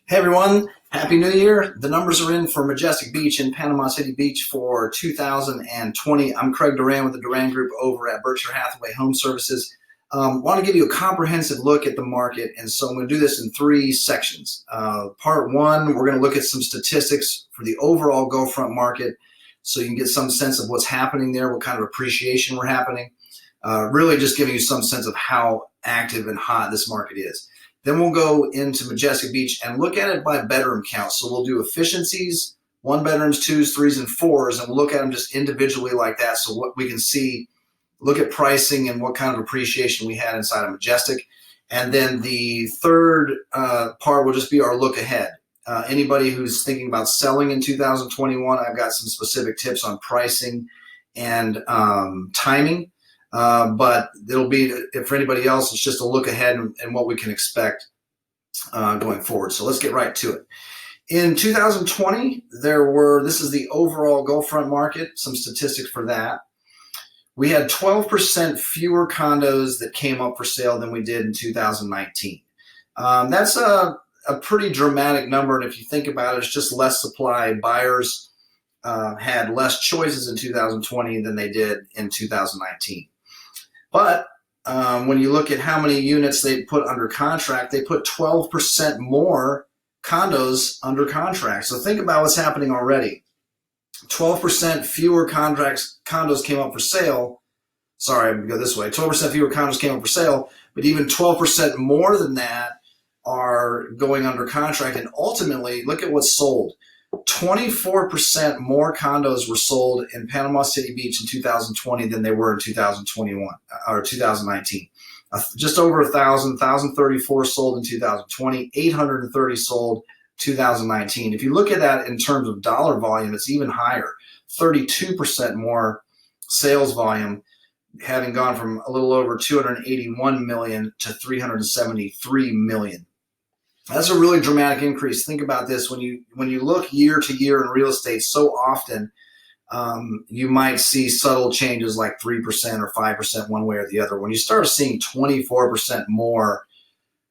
Hey everyone, Happy New Year. The numbers are in for Majestic Beach in Panama City Beach for 2020. I'm Craig Duran with the Duran Group over at Berkshire Hathaway HomeServices. Want to give you a comprehensive look at the market, and so I'm going to do this in three sections. Part one, we're going to look at some statistics for the overall Gulf front market so you can get some sense of what's happening there, what kind of appreciation we're happening. Really just giving you some sense of how active and hot this market is. Then we'll go into Majestic Beach and look at it by bedroom count. So we'll do efficiencies, one bedrooms, twos, threes, and fours, and we'll look at them just individually like that. So what we can see, look at pricing and what kind of appreciation we had inside of Majestic. And then the third part will just be our look ahead. Anybody who's thinking about selling in 2021, I've got some specific tips on pricing and timing. But it'll be, for anybody else, it's just a look ahead and what we can expect going forward. So let's get right to it. In 2020, this is the overall Gulf front market, some statistics for that. We had 12% fewer condos that came up for sale than we did in 2019. That's a pretty dramatic number, and if you think about it, it's just less supply. Buyers had less choices in 2020 than they did in 2019. But when you look at how many units they put under contract, they put 12% more condos under contract. So think about what's happening already. 12% fewer condos came up for sale. Sorry, I'm going to go this way. 12% fewer condos came up for sale, but even 12% more than that are going under contract. And ultimately, look at what's sold. 24% more condos were sold in Panama City Beach in 2020 than they were in 2021 or 2019. Just over 1,034 sold in 2020, 830 sold 2019. If you look at that in terms of dollar volume, it's even higher, 32% more sales volume, having gone from a little over 281 million to 373 million. That's a really dramatic increase. Think about this. When you look year to year in real estate, so often you might see subtle changes like 3% or 5% one way or the other. When you start seeing 24% more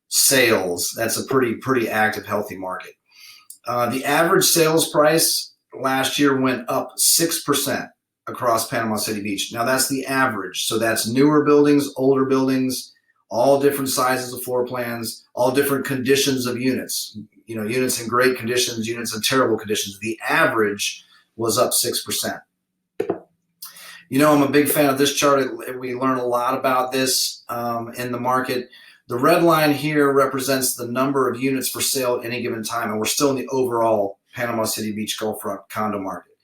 sales, that's a pretty active, healthy market. The average sales price last year went up 6% across Panama City Beach. Now that's the average. So that's newer buildings, older buildings, all different sizes of floor plans, all different conditions of units. You know, units in great conditions, units in terrible conditions. The average was up 6%. You know, I'm a big fan of this chart. We learn a lot about this in the market. The red line here represents the number of units for sale at any given time, and we're still in the overall Panama City Beach Gulfront condo market.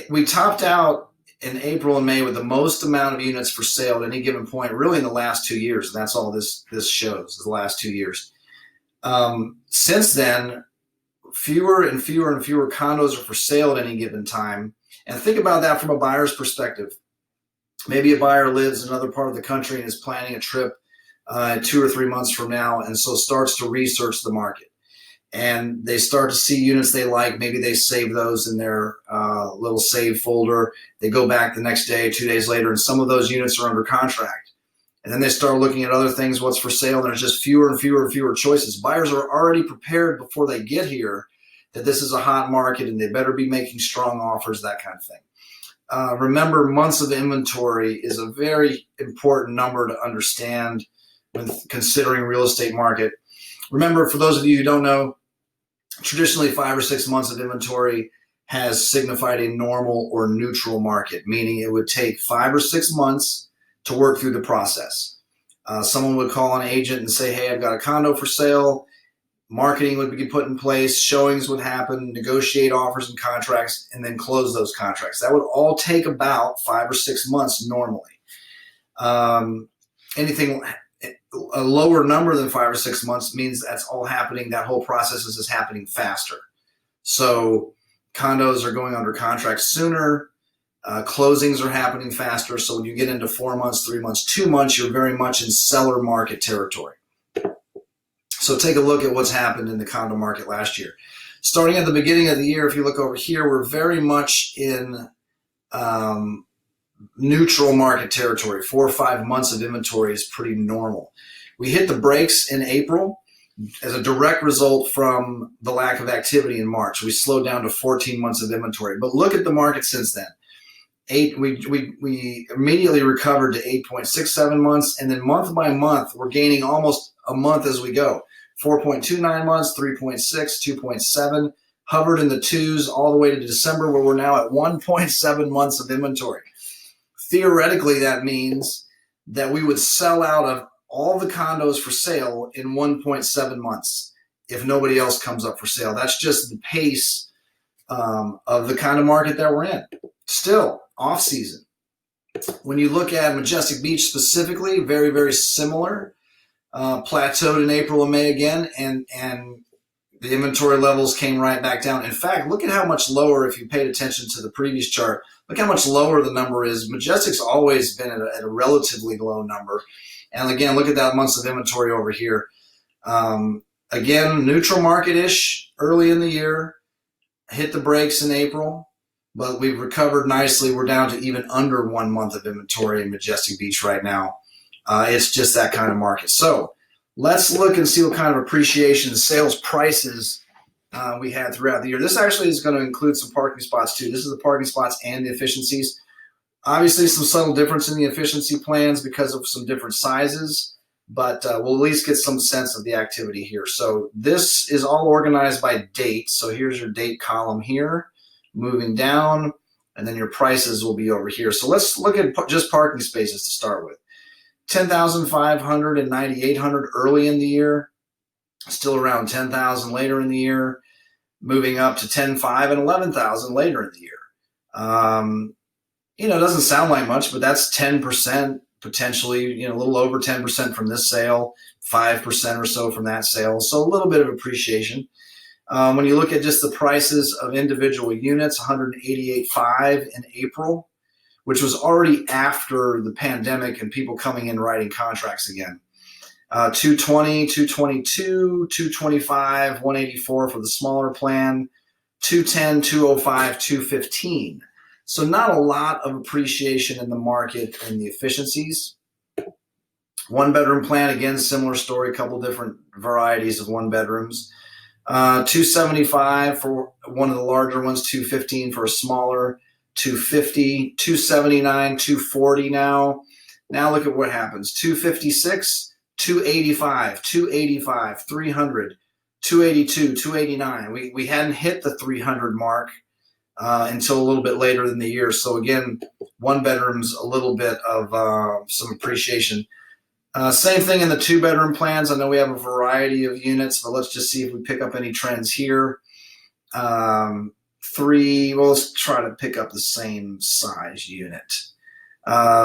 We topped out in April and May with the most amount of units for sale at any given point, really in the last 2 years. And that's all this shows, the last 2 years. Since then, fewer and fewer and fewer condos are for sale at any given time. And think about that from a buyer's perspective. Maybe a buyer lives in another part of the country and is planning a trip 2 or 3 months from now, and so starts to research the market. And they start to see units they like. Maybe they save those in their little save folder. They go back the next day, 2 days later, and some of those units are under contract. And then they start looking at other things, what's for sale, and there's just fewer and fewer and fewer choices. Buyers are already prepared before they get here that this is a hot market and they better be making strong offers, that kind of thing. Remember, months of inventory is a very important number to understand when considering real estate market. Remember, for those of you who don't know, traditionally 5 or 6 months of inventory has signified a normal or neutral market, meaning it would take 5 or 6 months to work through the process. Someone would call an agent and say, hey, I've got a condo for sale. Marketing would be put in place, showings would happen, negotiate offers and contracts, and then close those contracts. That would all take about 5 or 6 months normally. Anything a lower number than 5 or 6 months means that's all happening. That whole process is happening faster. So condos are going under contract sooner. Closings are happening faster. So when you get into 4 months, 3 months, 2 months, you're very much in seller market territory. So take a look at what's happened in the condo market last year. Starting at the beginning of the year, if you look over here, we're very much in neutral market territory. 4 or 5 months of inventory is pretty normal. We hit the brakes in April as a direct result from the lack of activity in March. We slowed down to 14 months of inventory. But look at the market since then. We immediately recovered to 8.67 months, and then month by month, we're gaining almost a month as we go. 4.29 months, 3.6, 2.7, hovered in the twos all the way to December, where we're now at 1.7 months of inventory. Theoretically, that means that we would sell out of all the condos for sale in 1.7 months if nobody else comes up for sale. That's just the pace of the kind of market that we're in. Still, off season. When you look at Majestic Beach specifically, very, very similar. Plateaued in April and May again, and the inventory levels came right back down. In fact, look at how much lower, if you paid attention to the previous chart, look how much lower the number is. Majestic's always been at a relatively low number. And again, look at that months of inventory over here. Again, neutral market-ish early in the year, hit the brakes in April, but we've recovered nicely. We're down to even under 1 month of inventory in Majestic Beach right now. It's just that kind of market. So let's look and see what kind of appreciation sales prices we had throughout the year. This actually is going to include some parking spots too. This is the parking spots and the efficiencies. Obviously, some subtle difference in the efficiency plans because of some different sizes, but we'll at least get some sense of the activity here. So this is all organized by date. So here's your date column here, moving down, and then your prices will be over here. So let's look at just parking spaces to start with. 10,500 and 9,800 early in the year, still around 10,000 later in the year, moving up to 10,500 and 11,000 later in the year. It doesn't sound like much, but that's 10% potentially, a little over 10% from this sale, 5% or so from that sale. So a little bit of appreciation. When you look at just the prices of individual units, 188.5 in April, which was already after the pandemic and people coming in writing contracts again. 220, 222, 225, 184 for the smaller plan, 210, 205, 215. So not a lot of appreciation in the market and the efficiencies. One bedroom plan, again, similar story, a couple different varieties of one bedrooms. 275 for one of the larger ones, 215 for a smaller, 250, 279, 240 now. Now look at what happens. 256, 285, 285, 300, 282, 289. We hadn't hit the 300 mark until a little bit later in the year. So again, one bedroom's a little bit of some appreciation. Same thing in the two bedroom plans. I know we have a variety of units, but let's just see if we pick up any trends here. Let's try to pick up the same size unit.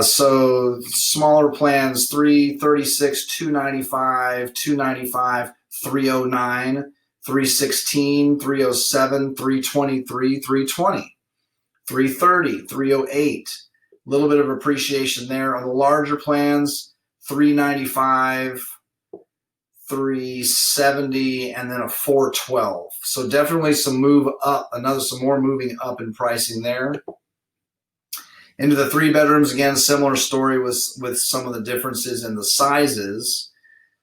So smaller plans, 336, 295, 295, 309, 316, 307, 323, 320, 330, 308. A little bit of appreciation there. On the larger plans, 395, 370, and then a 412. So definitely some move up, some more moving up in pricing there. Into the three bedrooms, again, similar story with some of the differences in the sizes.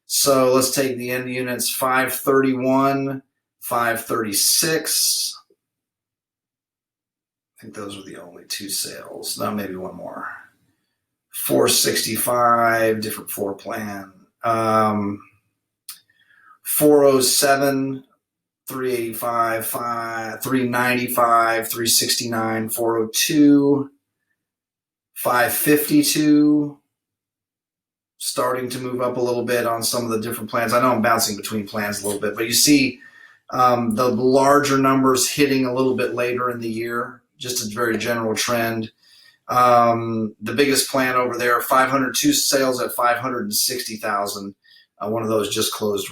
So let's take the end units, 531, 536. I think those were the only two sales. No, maybe one more. 465, different floor plan. 407, 385, 395, 369, 402, 552. Starting to move up a little bit on some of the different plans. I know I'm bouncing between plans a little bit, but you see the larger numbers hitting a little bit later in the year, just a very general trend. The biggest plan over there, 502 sales at 560,000. One of those just closed.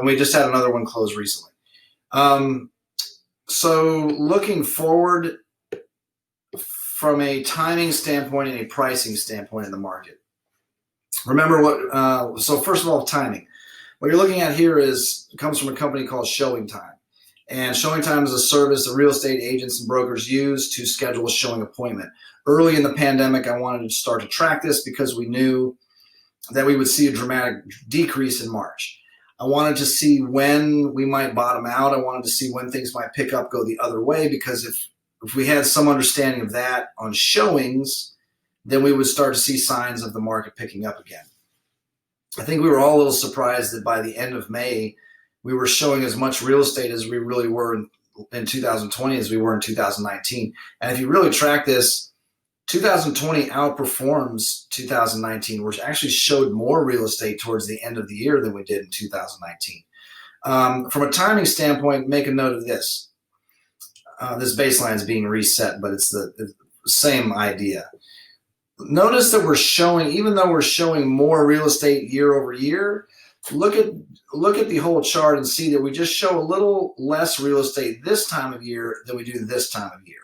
We just had another one close recently. So looking forward from a timing standpoint and a pricing standpoint in the market. Remember what, so first of all, timing. What you're looking at here comes from a company called Showing Time. And Showing Time is a service that real estate agents and brokers use to schedule a showing appointment. Early in the pandemic, I wanted to start to track this because we knew that we would see a dramatic decrease in March. I wanted to see when we might bottom out. I wanted to see when things might pick up, go the other way, because if we had some understanding of that on showings, then we would start to see signs of the market picking up again. I think we were all a little surprised that by the end of May, we were showing as much real estate as we really were in 2020 as we were in 2019. And if you really track this, 2020 outperforms 2019, which actually showed more real estate towards the end of the year than we did in 2019. From a timing standpoint, make a note of this. This baseline is being reset, but it's the same idea. Notice that we're showing, even though we're showing more real estate year over year, look at the whole chart and see that we just show a little less real estate this time of year than we do this time of year.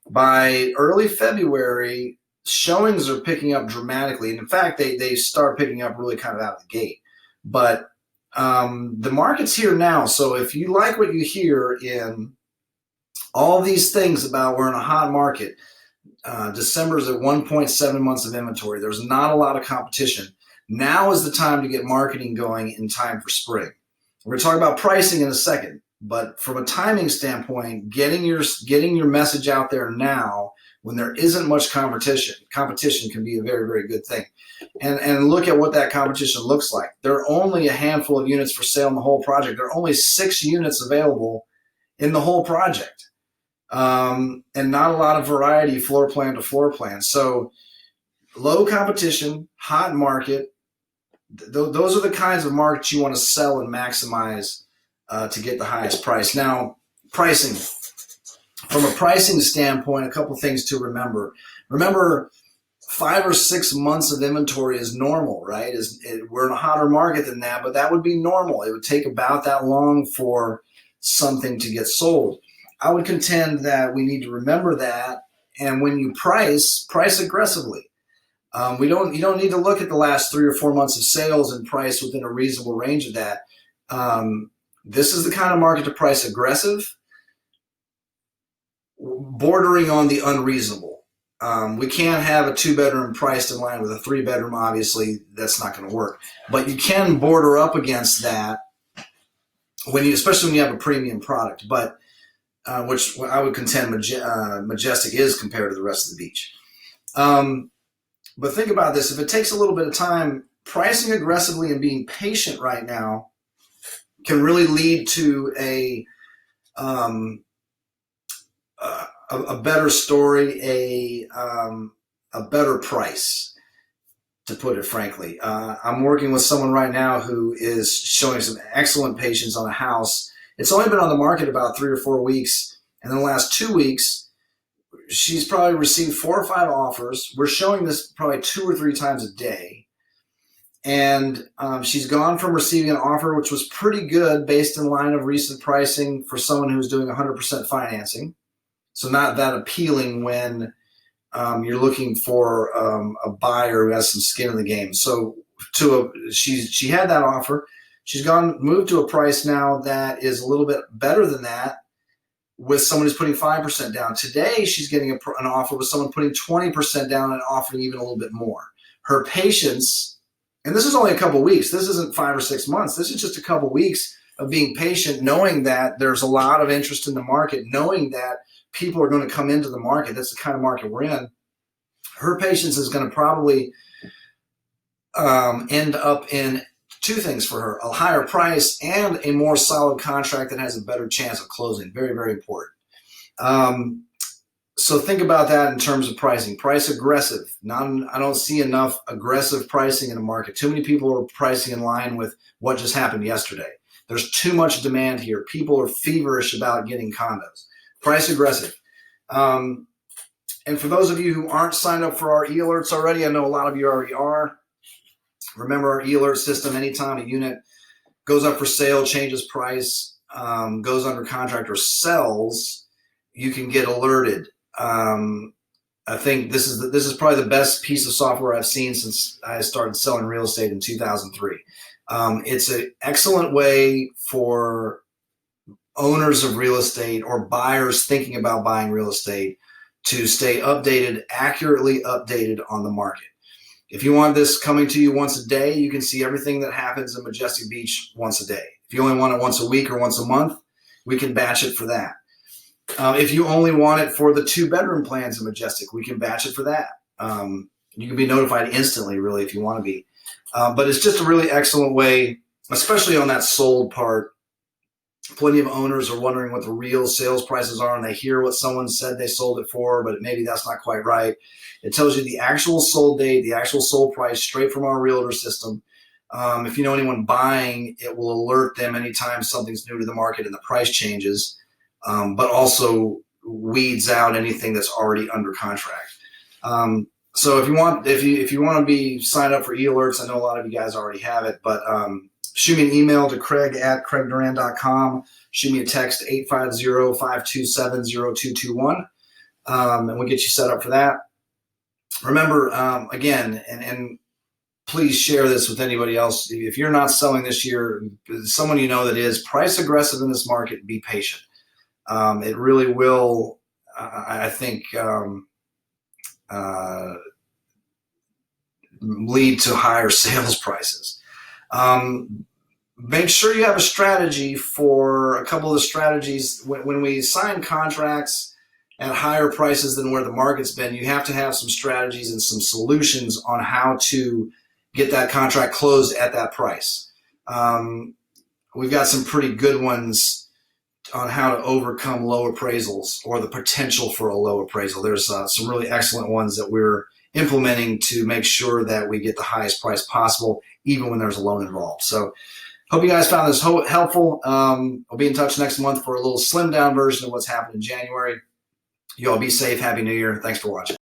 By early February, showings are picking up dramatically. And in fact, they start picking up really kind of out of the gate. But the market's here now. So if you like what you hear in all these things about we're in a hot market, December's at 1.7 months of inventory. There's not a lot of competition. Now is the time to get marketing going in time for spring. We're going to talk about pricing in a second, but from a timing standpoint, getting your message out there now when there isn't much competition can be a very, very good thing. And look at what that competition looks like. There are only a handful of units for sale in the whole project. There are only 6 units available in the whole project. And not a lot of variety floor plan to floor plan. So low competition, hot market, those are the kinds of markets you want to sell and maximize to get the highest price. Now, pricing. From a pricing standpoint, a couple things to remember. Remember, 5 or 6 months of inventory is normal, right? We're in a hotter market than that, but that would be normal. It would take about that long for something to get sold. I would contend that we need to remember that, and when you price aggressively. You don't need to look at the last 3 or 4 months of sales and price within a reasonable range of that. This is the kind of market to price aggressive, bordering on the unreasonable. We can't have a 2-bedroom priced in line with a 3-bedroom. Obviously, that's not going to work. But you can border up against that especially when you have a premium product. But which I would contend Majestic is compared to the rest of the beach. But think about this. If it takes a little bit of time, pricing aggressively and being patient right now can really lead to a better story, a better price, to put it frankly. I'm working with someone right now who is showing some excellent patience on a house. It's only been on the market about 3 or 4 weeks, and in the last 2 weeks, she's probably received 4 or 5 offers. We're showing this probably 2 or 3 times a day, and she's gone from receiving an offer which was pretty good based in line of recent pricing for someone who's doing 100% financing, so not that appealing when you're looking for a buyer who has some skin in the game. So she had that offer. She's moved to a price now that is a little bit better than that with someone who's putting 5% down. Today, she's getting an offer with someone putting 20% down and offering even a little bit more. Her patience, and this is only a couple weeks. This isn't 5 or 6 months. This is just a couple weeks of being patient, knowing that there's a lot of interest in the market, knowing that people are going to come into the market. That's the kind of market we're in. Her patience is going to probably end up in 2 things for her: a higher price and a more solid contract that has a better chance of closing. Very, very important. So think about that in terms of pricing. Price aggressive. I don't see enough aggressive pricing in the market. Too many people are pricing in line with what just happened yesterday. There's too much demand here. People are feverish about getting condos. Price aggressive. And for those of you who aren't signed up for our e-alerts already, I know a lot of you already are. Remember our e-alert system: anytime a unit goes up for sale, changes price, goes under contract, or sells, you can get alerted. I think this is probably the best piece of software I've seen since I started selling real estate in 2003. It's an excellent way for owners of real estate or buyers thinking about buying real estate to stay accurately updated on the market. If you want this coming to you once a day, you can see everything that happens in Majestic Beach once a day. If you only want it once a week or once a month, we can batch it for that. If you only want it for the 2-bedroom plans in Majestic, we can batch it for that. You can be notified instantly, really, if you want to be. But it's just a really excellent way, especially on that sold part. Plenty of owners are wondering what the real sales prices are, and they hear what someone said they sold it for, but maybe that's not quite right. It tells you the actual sold date, the actual sold price, straight from our realtor system. If you know anyone buying, it will alert them anytime something's new to the market and the price changes, but also weeds out anything that's already under contract. So if you want to be signed up for e-alerts, I know a lot of you guys already have it, but shoot me an email to craig@craigduran.com. Shoot me a text 850-527-0221, and we'll get you set up for that. Remember, again, and please share this with anybody else. If you're not selling this year, someone you know that is, price aggressive in this market, be patient. It really will, I think, lead to higher sales prices. Make sure you have a strategy for a couple of the strategies. When we sign contracts at higher prices than where the market's been, you have to have some strategies and some solutions on how to get that contract closed at that price. We've got some pretty good ones on how to overcome low appraisals or the potential for a low appraisal. There's some really excellent ones that we're implementing to make sure that we get the highest price possible, even when there's a loan involved. So hope you guys found this helpful. I'll be in touch next month for a little slimmed down version of what's happened in January. You all be safe. Happy New Year. Thanks for watching.